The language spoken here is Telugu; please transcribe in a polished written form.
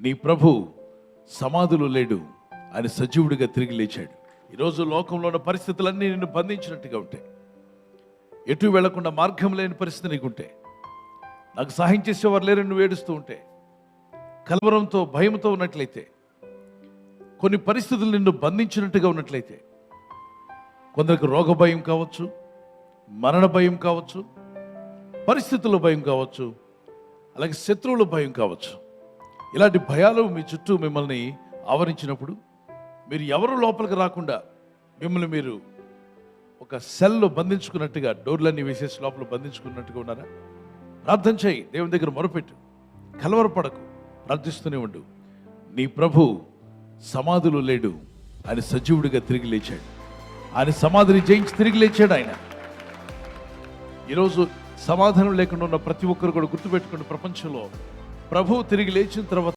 నీ ప్రభు సమాధిలో లేడు, ఆయన సజీవుడిగా తిరిగి లేచాడు. ఈరోజు లోకంలో ఉన్న పరిస్థితులన్నీ నిన్ను బంధించినట్టుగా ఉంటాయి. ఎటు వెళ్లకుండా మార్గం లేని పరిస్థితి నీకుంటే, నాకు సహాయం చేసేవారు లేరని నువ్వు ఏడుస్తూ ఉంటే, కలవరంతో భయంతో ఉన్నట్లయితే, కొన్ని పరిస్థితులు నిన్ను బంధించినట్టుగా ఉన్నట్లయితే, కొందరికి రోగ భయం కావచ్చు, మరణ భయం కావచ్చు, పరిస్థితుల భయం కావచ్చు, అలాగే శత్రువుల భయం కావచ్చు. ఇలాంటి భయాలు మీ చుట్టూ మిమ్మల్ని ఆవరించినప్పుడు మీరు ఎవరు లోపలికి రాకుండా మిమ్మల్ని మీరు ఒక సెల్లో బంధించుకున్నట్టుగా, డోర్లన్నీ వేసేసి లోపల బంధించుకున్నట్టుగా ఉన్నారా? ప్రార్థన చేయి, దేవుని దగ్గర మొరపెట్టు, కలవరపడకు, ప్రార్థిస్తూనే ఉండు. నీ ప్రభు సమాధిలో లేడు, ఆయన సజీవుడిగా తిరిగి లేచాడు. ఆయన సమాధిని జయించి తిరిగి లేచాడు. ఆయన ఈరోజు సమాధానం లేకుండా ఉన్న ప్రతి ఒక్కరు కూడా గుర్తుపెట్టుకుని, ప్రపంచంలో ప్రభువు తిరిగి లేచిన తర్వాత